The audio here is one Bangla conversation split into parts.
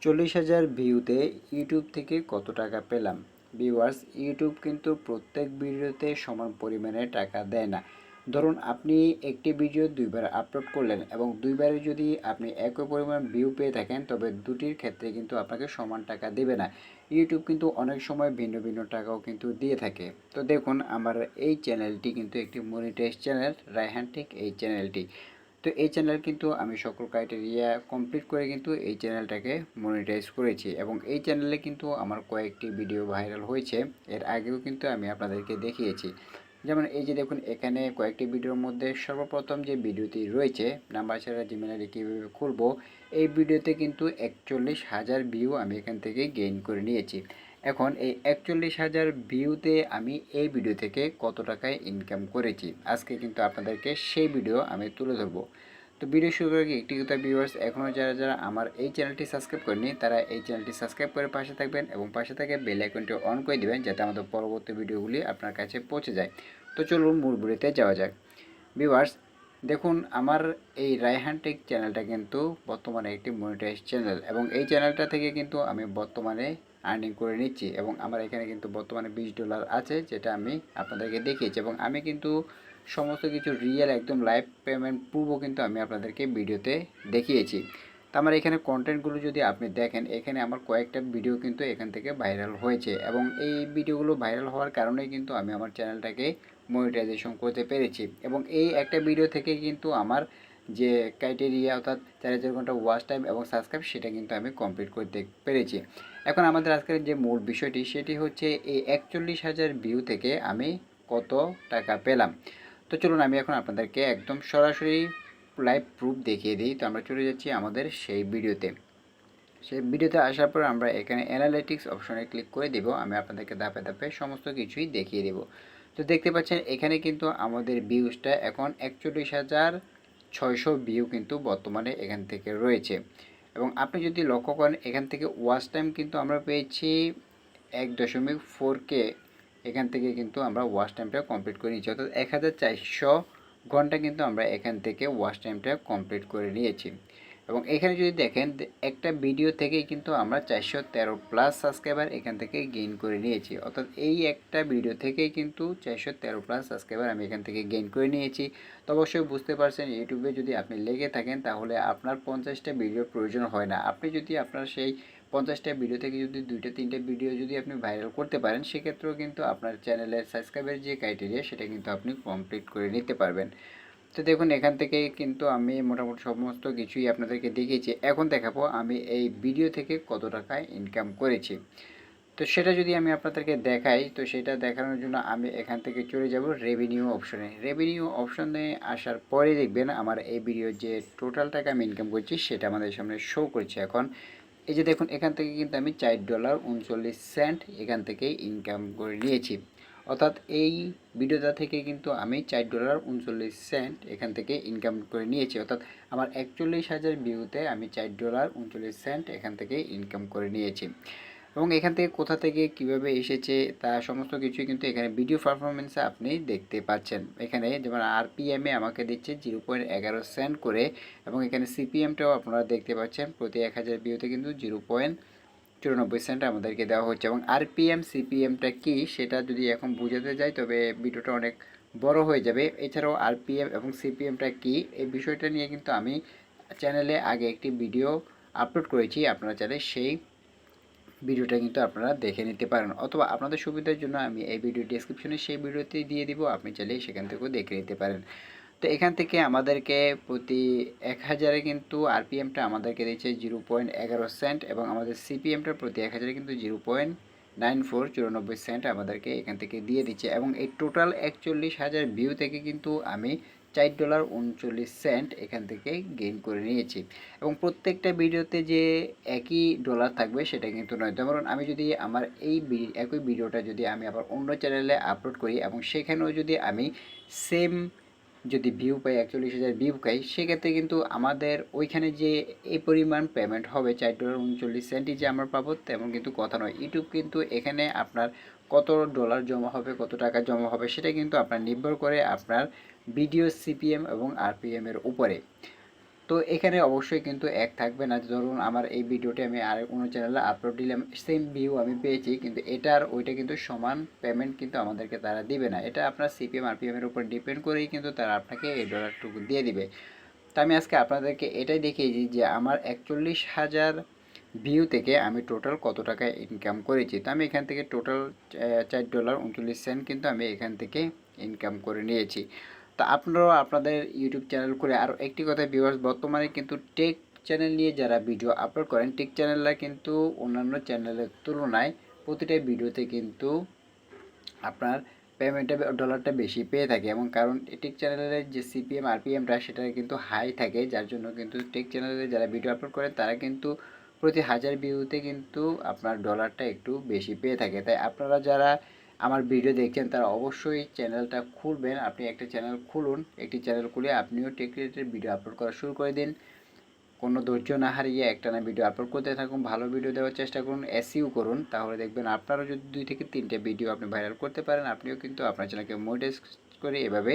40,000 ভিউতে ইউটিউব থেকে কত টাকা পেলাম। ভিউয়ার্স, ইউটিউব কিন্তু প্রত্যেক ভিডিওতে সমান পরিমাণে টাকা দেয় না। ধরুন আপনি একটি ভিডিও দুইবার আপলোড করলেন এবং দুইবারে যদি আপনি একই পরিমাণ ভিউ পেয়ে থাকেন, তবে দুটির ক্ষেত্রে কিন্তু আপনাকে সমান টাকা দেবে না। ইউটিউব কিন্তু অনেক সময় ভিন্ন ভিন্ন টাকাও কিন্তু দিয়ে থাকে। তো দেখুন, আমার এই চ্যানেলটি কিন্তু একটি মনিটাইজ চ্যানেল, রায়হান টেক এই চ্যানেলটি। তো এই চ্যানেল কিন্তু আমি সকল ক্রাইটেরিয়া কমপ্লিট করে কিন্তু এই চ্যানেলটাকে মনিটাইজ করেছি এবং এই চ্যানেলে কিন্তু আমার কয়েকটি ভিডিও ভাইরাল হয়েছে। এর আগেও কিন্তু আমি আপনাদেরকে দেখিয়েছি। যেমন এই যে দেখুন, এখানে কয়েকটি ভিডিওর মধ্যে সর্বপ্রথম যে ভিডিওটি রয়েছে, নাম্বার ছাড়া জিমেল আইডি কীভাবে খুলবো, এই ভিডিওতে কিন্তু 41,000 ভিউ আমি এখান থেকে গেইন করে নিয়েছি। এখন এই 41,000 ভিউতে আমি এই ভিডিও থেকে কত টাকায় ইনকাম করেছি, আজকে কিন্তু আপনাদেরকে সেই ভিডিও আমি তুলে ধরবো। তো ভিডিও শুরু করার আগে একটি কথা ভিউয়ার্স, এখনও যারা যারা আমার এই চ্যানেলটি সাবস্ক্রাইব করেনি, তারা এই চ্যানেলটি সাবস্ক্রাইব করে পাশে থাকবেন এবং পাশে থেকে বেল আইকনটি অন করে দিবেন, যাতে আমাদের পরবর্তী ভিডিওগুলি আপনার কাছে পৌঁছে যায়। তো চলুন মূল ভিডিওতে যাওয়া যাক। ভিউয়ার্স, দেখুন আমার এই রায়হান টেক চ্যানেলটা কিন্তু বর্তমানে একটি মনিটাইজ চ্যানেল এবং এই চ্যানেলটা থেকে কিন্তু আমি বর্তমানে আর্নিং করে নিচ্ছি এবং আমার এখানে কিন্তু বর্তমানে $20 আছে, যেটা আমি আপনাদেরকে দেখিয়েছি এবং আমি কিন্তু সমস্ত কিছু রিয়েল একদম লাইভ পেমেন্ট পূর্ব কিন্তু আমি আপনাদেরকে ভিডিওতে দেখিয়েছি। তো আমার এখানে কন্টেন্টগুলো যদি আপনি দেখেন, এখানে আমার কয়েকটা ভিডিও কিন্তু এখান থেকে ভাইরাল হয়েছে এবং এই ভিডিওগুলো ভাইরাল হওয়ার কারণেই কিন্তু আমি আমার চ্যানেলটাকে মনিটাইজেশন করতে পেরেছি এবং এই একটা ভিডিও থেকে কিন্তু আমার যে ক্রাইটেরিয়া, অর্থাৎ 4,000 ঘন্টা ওয়াচ টাইম এবং সাবস্ক্রাইব, সেটা কিন্তু আমি কমপ্লিট করতে পেরেছি। এখন আমাদের আজকের যে মূল বিষয়টি, সেটি হচ্ছে এই 41,000 ভিউ থেকে আমি কত টাকা পেলাম। তো চলুন আমি এখন আপনাদেরকে একদম সরাসরি লাইভ প্রুফ দেখিয়ে দিই। তো আমরা চলে যাচ্ছি আমাদের সেই ভিডিওতে। সেই ভিডিওতে আসার পর আমরা এখানে অ্যানালিটিক্স অপশনে ক্লিক করে দেব। আমি আপনাদেরকে ধাপে ধাপে সমস্ত কিছুই দেখিয়ে দেব। তো দেখতে পাচ্ছেন এখানে কিন্তু আমাদের ভিউজটা এখন 41,600 ভিউ কিন্তু বর্তমানে এখান থেকে রয়েছে এবং আপনি যদি লক্ষ্য করেন, এখান থেকে ওয়াচ টাইম কিন্তু আমরা পেয়েছি 1.4K। এখান থেকে কিন্তু আমরা ওয়াচ টাইমটা কমপ্লিট করে নিয়েছি, অর্থাৎ 1,400 ঘন্টা কিন্তু আমরা এখান থেকে ওয়াচ টাইমটা কমপ্লিট করে নিয়েছি। এবং এখানে যদি দেখেন, একটা ভিডিও থেকেই কিন্তু আমরা 413+ সাবস্ক্রাইবার এখান থেকে গেইন করে নিয়েছি, অর্থাৎ এই একটা ভিডিও থেকেই কিন্তু 413+ সাবস্ক্রাইবার আমি এখান থেকে গেইন করে নিয়েছি। তো অবশ্যই বুঝতে পারছেন, ইউটিউবে যদি আপনি লেগে থাকেন তাহলে আপনার 50টা ভিডিওর প্রয়োজন হয় না। আপনি যদি আপনার সেই 50টা ভিডিও থেকে যদি 2-3টা ভিডিও যদি আপনি ভাইরাল করতে পারেন, সেক্ষেত্রেও কিন্তু আপনার চ্যানেলের সাবস্ক্রাইবের যে ক্রাইটেরিয়া, সেটা কিন্তু আপনি কমপ্লিট করে নিতে পারবেন। তো দেখুন, এখান থেকে কিন্তু আমি মোটামুটি সমস্ত কিছুই আপনাদেরকে দেখিয়েছি। এখন দেখাবো আমি এই ভিডিও থেকে কত টাকা ইনকাম করেছি। তো সেটা যদি আমি আপনাদেরকে দেখাই, তো সেটা দেখানোর জন্য আমি এখান থেকে চলে যাব রেভিনিউ অপশনে। রেভিনিউ অপশনে আসার পরে দেখবেন আমার এই ভিডিওর যে টোটাল টাকা আমি ইনকাম করছি, সেটা আমাদের সামনে শো করছে। এখন এই যে দেখুন, এখান থেকে কিন্তু আমি $4.39 এখান থেকে ইনকাম করে নিয়েছি, অর্থাৎ এই ভিডিওটা থেকে কিন্তু আমি $4.39 এখান থেকে ইনকাম করে নিয়েছি, অর্থাৎ আমার 41,000 ভিউতে আমি $4.39 এখান থেকে ইনকাম করে নিয়েছি। এবং এখান থেকে কোথা থেকে কিভাবে এসেছে তা সমস্ত কিছুই কিন্তু এখানে ভিডিও পারফরমেন্সে আপনি দেখতে পাচ্ছেন। এখানে যেমন আরপিএমে আমাকে দিচ্ছে 0.11 করে এবং এখানে সিপিএমটাও আপনারা দেখতে পাচ্ছেন, প্রতি 1,000 ভিউতে কিন্তু 0.94 আমাদেরকে দেওয়া হচ্ছে। এবং আরপিএম সিপিএমটা কি, সেটা যদি এখন বোঝাতে যাই তবে ভিডিওটা অনেক বড় হয়ে যাবে। এছাড়াও আরপিএম এবং সিপিএমটা কি, এই বিষয়টা নিয়ে কিন্তু আমি চ্যানেলে আগে একটি ভিডিও আপলোড করেছি, আপনারা চাইলে সেই ভিডিওটা কিন্তু আপনারা দেখে নিতে পারেন, অথবা আপনাদের সুবিধার জন্য আমি এই ভিডিও ডেসক্রিপশনে সেই ভিডিওতেই দিয়ে দিব, আপনি চাইলে সেখান থেকেও দেখে নিতে পারেন। তো এখান থেকে আমাদেরকে প্রতি 1,000-এ কিন্তু আরপিএমটা আমাদেরকে দিচ্ছে 0.11 এবং আমাদের সিপিএমটা প্রতি 1,000-এ কিন্তু 0.94 আমাদেরকে এখান থেকে দিয়ে দিচ্ছে। এবং এই টোটাল 41,000 ভিউ থেকে কিন্তু আমি $4.39 এখান থেকে গেইন করে নিয়েছি। এবং প্রত্যেকটা ভিডিওতে যে একই ডলার থাকবে সেটা কিন্তু নয়। যেমন আমি যদি আমার এই একই ভিডিওটা যদি আমি আবার অন্য চ্যানেলে আপলোড করি এবং সেখানেও যদি আমি সেম যদি ভিউ পাই, 41,000 ভিউ পাই, সেক্ষেত্রে কিন্তু আমাদের ওইখানে যে এই পরিমাণ পেমেন্ট হবে $4.39 যে আমরা পাবো, তেমন কিন্তু কথা নয়। ইউটিউব কিন্তু এখানে আপনার কত ডলার জমা হবে, কত টাকা জমা হবে, সেটা কিন্তু আপনার নির্ভর করে আপনার ভিডিও সিপিএম এবং আরপিএম এর উপরে। তো এখানে অবশ্যই কিন্তু এক থাকবে না। ধরুন আমার এই ভিডিওটি আমি আর অন্য চ্যানেলে আপলোড দিলাম, সেম ভিউ আমি পেয়েছি, কিন্তু এটার ওইটা কিন্তু সমান পেমেন্ট কিন্তু আমাদেরকে তারা দিবে না। এটা আপনার সিপিএম আরপিএমের উপর ডিপেন্ড করেই কিন্তু তারা আপনাকে এই ডলারটুকু দিয়ে দিবে। তো আমি আজকে আপনাদেরকে এটাই দেখিয়েছি যে আমার 41,000 ভিউ থেকে আমি টোটাল কত টাকা ইনকাম করেছি। তো আমি এখান থেকে টোটাল $4.39 কিন্তু আমি এখান থেকে ইনকাম করে নিয়েছি। তো আপনারাও আপনাদের ইউটিউব চ্যানেল করে, আর একটি কথা ভিউয়ার্স, বর্তমানে কিন্তু টেক চ্যানেল নিয়ে যারা ভিডিও আপলোড করেন, টেক চ্যানেলরা কিন্তু অন্যান্য চ্যানেলের তুলনায় প্রতিটা ভিডিওতে কিন্তু আপনার পেমেন্টটা ডলারটা বেশি পেয়ে থাকে, এবং কারণ টেক চ্যানেলের যে সিপিএম আরপিএমটা সেটা কিন্তু হাই থাকে, যার জন্য কিন্তু টেক চ্যানেলে যারা ভিডিও আপলোড করেন তারা কিন্তু প্রতি 1000 ভিউতে কিন্তু আপনার ডলারটা একটু বেশি পেয়ে থাকে। তাই আপনারা যারা আমার ভিডিও দেখছেন তারা অবশ্যই চ্যানেলটা খুলবেন। আপনি একটা চ্যানেল খুলুন, একটি চ্যানেল খুলে আপনিও টেক রিলেটেড ভিডিও আপলোড করা শুরু করে দিন। কোনো ধৈর্য না হারিয়ে একটানা ভিডিও আপলোড করতে থাকুন, ভালো ভিডিও দেওয়ার চেষ্টা করুন, এসইও করুন, তাহলে দেখবেন আপনারও যদি 2 থেকে 3টে ভিডিও আপনি ভাইরাল করতে পারেন, আপনিও কিন্তু আপনার চ্যানেলকে মনিটাইজ করে এভাবে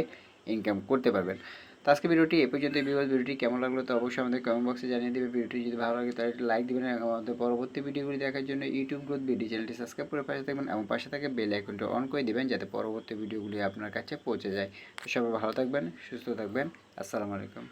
ইনকাম করতে পারবেন। তো আজকে ভিডিওটি এ পর্যন্ত। ভিডিওটি কেমন লাগলো তো অবশ্যই আমাদের কমেন্ট বক্সে জানিয়ে দেবে। ভিডিওটি যদি ভালো লাগে তাহলে একটি লাইক দেবেন, এবং আমাদের পরবর্তী ভিডিওগুলি দেখার জন্য ইউটিউব গ্রোথ বিডি চ্যানেলটি সাবস্ক্রাইব করে পাশে থাকবেন, এবং পাশে থাকে বেল আইকনটি অন করে দেবেন যাতে পরবর্তী ভিডিওগুলি আপনার কাছে পৌঁছে যায়। তো সবাই ভালো থাকবেন, সুস্থ থাকবেন। আসসালামু আলাইকুম।